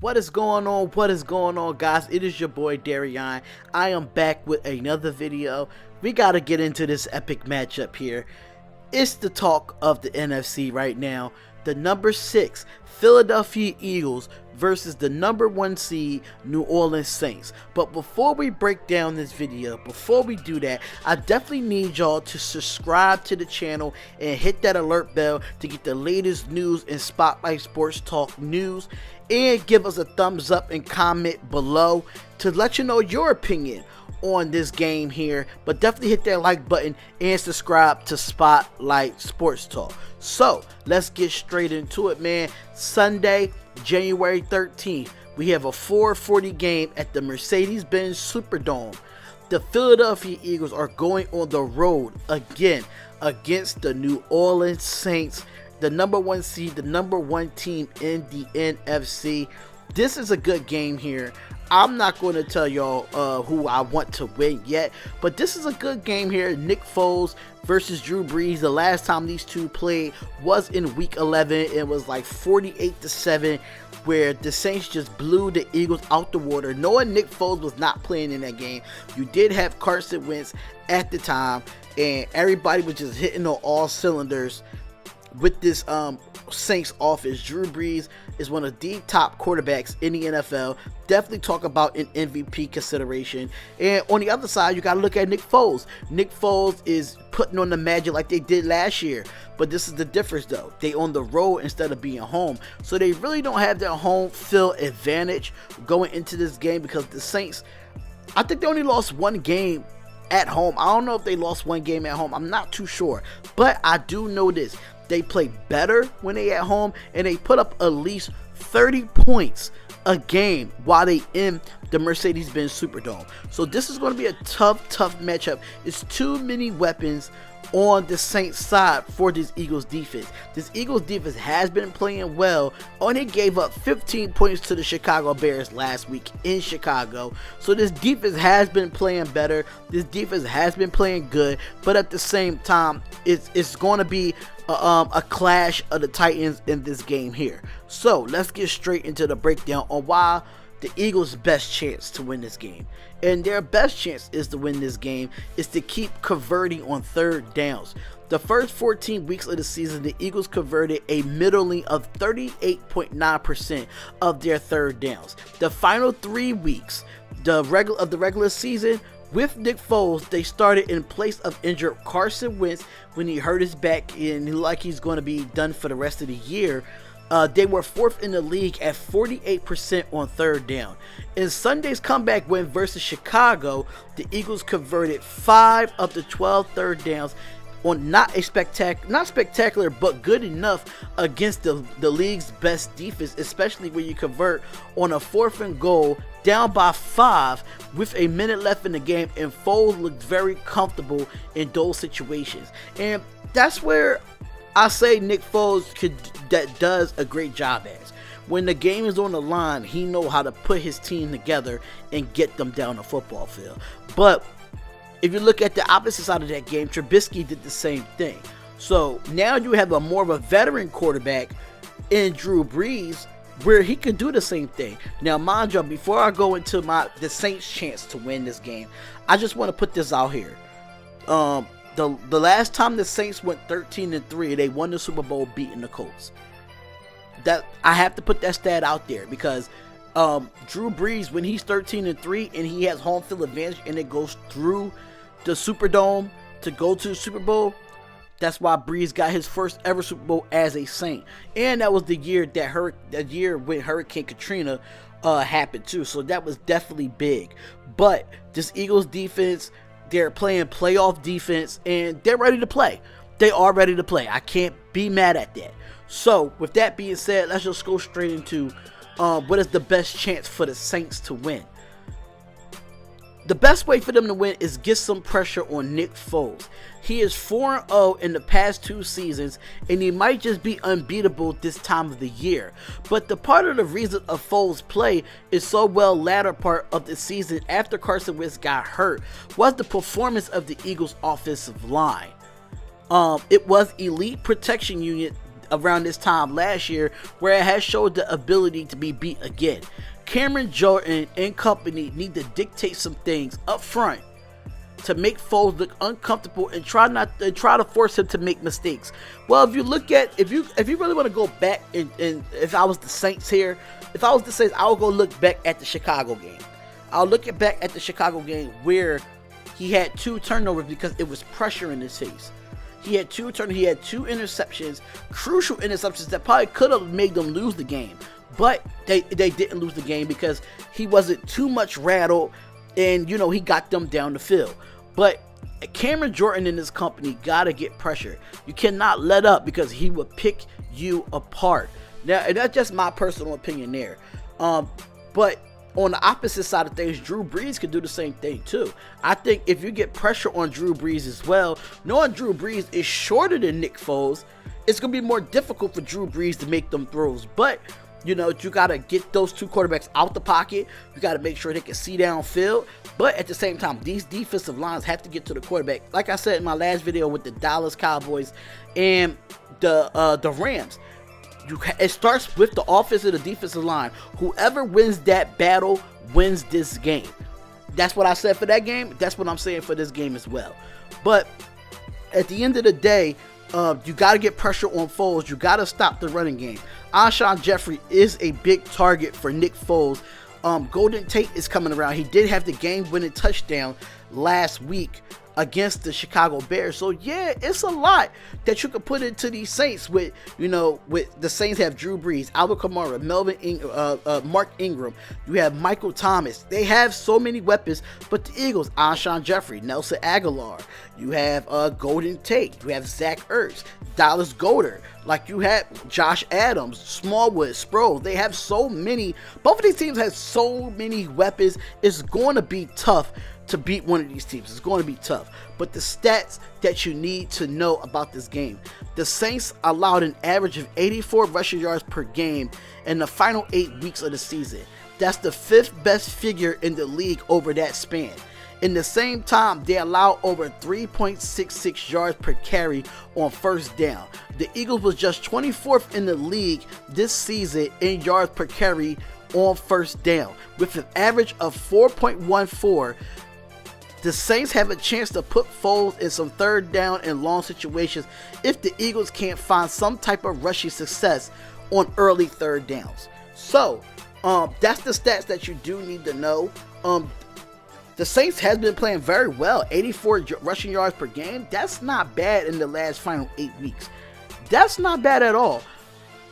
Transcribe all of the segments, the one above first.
What is going on? What is going on, guys? It is your boy Darion. I am back with another video. We got to get into this epic matchup here. It's the talk of the NFC right now. The number 6 Philadelphia Eagles versus the number 1 seed New Orleans Saints. But before we break down this video, before we do that, I definitely need y'all to subscribe to the channel and hit that alert bell to get the latest news and Spotlight Sports Talk news, and give us a thumbs up and comment below to let you know your opinion on this game here. But definitely hit that like button and subscribe to Spotlight Sports Talk. So let's get straight into it, man. Sunday, January 13th, we have a 4:40 game at the Mercedes-Benz Superdome. The Philadelphia Eagles are going on the road again against the New Orleans Saints, the number 1 seed, the number 1 team in the NFC. This is a good game here. I'm not going to tell y'all who I want to win yet, but this is a good game here. Nick Foles versus Drew Brees. The last time these two played was in week 11. It was like 48-7, where the Saints just blew the Eagles out the water. Knowing Nick Foles was not playing in that game, you did have Carson Wentz at the time, and everybody was just hitting on all cylinders with this Saints offense. Drew Brees is one of the top quarterbacks in the NFL. Definitely talk about an MVP consideration. And on the other side, you got to look at Nick Foles. Nick Foles is putting on the magic like they did last year. But this is the difference, though. They on the road instead of being home. So they really don't have their home field advantage going into this game, because the Saints, I think they only lost one game at home. I don't know if they lost one game at home. I'm not too sure. But I do know this. They play better when they at home, and they put up at least 30 points a game while they in the Mercedes-Benz Superdome. So this is going to be a tough matchup. It's too many weapons on the Saints side for this Eagles defense. This Eagles defense has been playing well. Only gave up 15 points to the Chicago Bears last week in Chicago. So this defense has been playing better. This defense has been playing good. But at the same time, it's going to be a clash of the Titans in this game here. So let's get straight into the breakdown on why the Eagles' best chance to win this game. And their best chance is to win this game is to keep converting on third downs. The first 14 weeks of the season, the Eagles converted a middling of 38.9% of their third downs. The final 3 weeks of the regular season, with Nick Foles, they started in place of injured Carson Wentz when he hurt his back and like he's going to be done for the rest of the year. They were 4th in the league at 48% on third down. In Sunday's comeback win versus Chicago, the Eagles converted 5 of the 12 third downs on not spectacular, but good enough against the league's best defense, especially when you convert on a 4th and goal down by 5 with a minute left in the game, and Foles looked very comfortable in those situations. And that's where I say Nick Foles does a great job as. When the game is on the line, he knows how to put his team together and get them down the football field. But if you look at the opposite side of that game, Trubisky did the same thing. So now you have a more of a veteran quarterback in Drew Brees, where he can do the same thing. Now, mind you, before I go into the Saints' chance to win this game, I just want to put this out here. The last time the Saints went 13-3, they won the Super Bowl beating the Colts. That I have to put that stat out there, because Drew Brees, when he's 13-3 and he has home field advantage and it goes through the Superdome to go to the Super Bowl, that's why Brees got his first ever Super Bowl as a Saint. And that was the year when Hurricane Katrina happened too. So that was definitely big. But this Eagles defense, they're playing playoff defense, and they're ready to play. They are ready to play. I can't be mad at that. So with that being said, let's just go straight into what is the best chance for the Saints to win. The best way for them to win is get some pressure on Nick Foles. He is 4-0 in the past 2 seasons, and he might just be unbeatable this time of the year. But the part of the reason of Foles' play is so well latter part of the season after Carson Wentz got hurt was the performance of the Eagles' offensive line. It was elite protection unit around this time last year, where it has showed the ability to be beat again. Cameron Jordan and company need to dictate some things up front to make Foles look uncomfortable and try to force him to make mistakes. Well, if you look at if you really want to go back and if I was the Saints here, if I was the Saints, I would go look back at the Chicago game. I'll look back at the Chicago game where he had 2 turnovers because it was pressure in his face. He had 2 interceptions, crucial interceptions that probably could have made them lose the game. But they didn't lose the game because he wasn't too much rattled, and he got them down the field. But Cameron Jordan and his company gotta get pressure. You cannot let up because he will pick you apart. Now, and that's just my personal opinion there. But on the opposite side of things, Drew Brees could do the same thing too. I think if you get pressure on Drew Brees as well, knowing Drew Brees is shorter than Nick Foles, it's going to be more difficult for Drew Brees to make them throws. But, you got to get those 2 quarterbacks out the pocket. You got to make sure they can see downfield. But at the same time, these defensive lines have to get to the quarterback. Like I said in my last video with the Dallas Cowboys and the Rams, it starts with the offensive and the defensive line. Whoever wins that battle wins this game. That's what I said for that game. That's what I'm saying for this game as well. But at the end of the day, you got to get pressure on Foles. You got to stop the running game. Alshon Jeffrey is a big target for Nick Foles. Golden Tate is coming around. He did have the game-winning touchdown last week against the Chicago Bears. So yeah, it's a lot that you could put into these Saints with, with the Saints have Drew Brees, Alvin Kamara, Mark Ingram. You have Michael Thomas. They have so many weapons, but the Eagles, Alshon Jeffrey, Nelson Aguilar. You have Golden Tate. You have Zach Ertz, Dallas Goedert. Like you have Josh Adams, Smallwood, Sproles. They have so many. Both of these teams have so many weapons. It's going to be tough to beat one of these teams. It's going to be tough. But the stats that you need to know about this game: the Saints allowed an average of 84 rushing yards per game in the final 8 weeks of the season. That's the 5th best figure in the league over that span. In the same time, they allow over 3.66 yards per carry on first down. The Eagles was just 24th in the league this season in yards per carry on first down, with an average of 4.14. The Saints have a chance to put Foles in some third down and long situations if the Eagles can't find some type of rushing success on early third downs. So, that's the stats that you do need to know. The Saints has been playing very well. 84 rushing yards per game. That's not bad in the last final 8 weeks. That's not bad at all.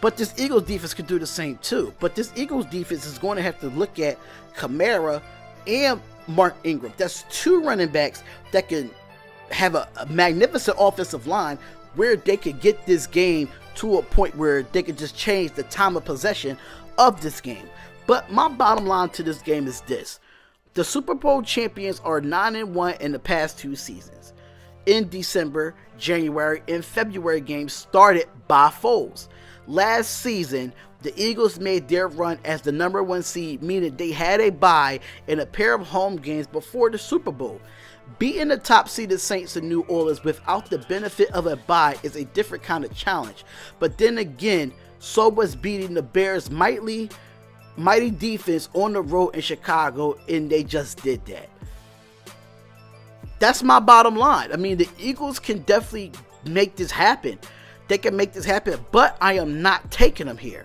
But this Eagles defense could do the same too. But this Eagles defense is going to have to look at Kamara and Mark Ingram. That's 2 running backs that can have a magnificent offensive line where they could get this game to a point where they could just change the time of possession of this game. But my bottom line to this game is this: the Super Bowl champions are 9-1 in the past 2 seasons. In December, January, and February games started by Foles. Last season, the Eagles made their run as the number 1 seed, meaning they had a bye and a pair of home games before the Super Bowl. Beating the top-seeded Saints in New Orleans without the benefit of a bye is a different kind of challenge. But then again, so was beating the Bears' mighty defense on the road in Chicago, and they just did that. That's my bottom line. I mean, the Eagles can definitely make this happen. They can make this happen, but I am not taking them here.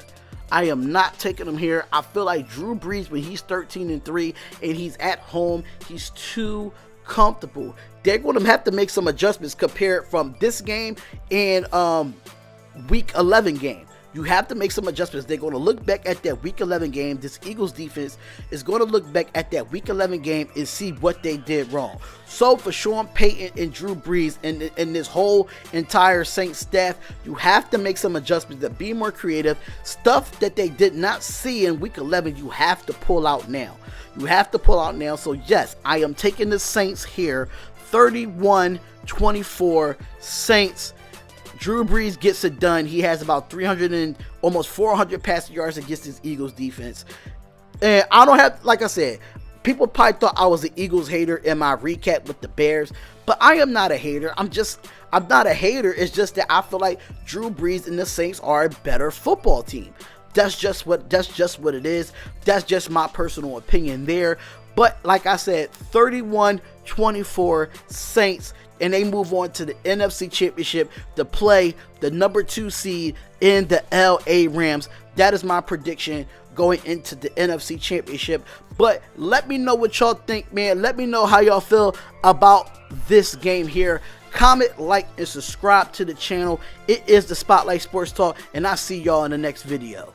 I am not taking them here. I feel like Drew Brees, when he's 13-3 and he's at home, he's too comfortable. They're going to have to make some adjustments compared from this game and Week 11 game. You have to make some adjustments. They're going to look back at that Week 11 game. This Eagles defense is going to look back at that Week 11 game and see what they did wrong. So for Sean Payton and Drew Brees and this whole entire Saints staff, you have to make some adjustments to be more creative. Stuff that they did not see in Week 11, you have to pull out now. You have to pull out now. So yes, I am taking the Saints here. 31-24 Saints. Drew Brees gets it done. He has about 300 and almost 400 passing yards against his Eagles defense. And I don't have, like I said, people probably thought I was an Eagles hater in my recap with the Bears. But I am not a hater. I'm not a hater. It's just that I feel like Drew Brees and the Saints are a better football team. That's just what it is. That's just my personal opinion there. But like I said, 31-24 Saints, and they move on to the NFC Championship to play the number 2 seed in the LA Rams. That is my prediction going into the NFC Championship. But let me know what y'all think, man. Let me know how y'all feel about this game here. Comment, like, and subscribe to the channel. It is the Spotlight Sports Talk, and I'll see y'all in the next video.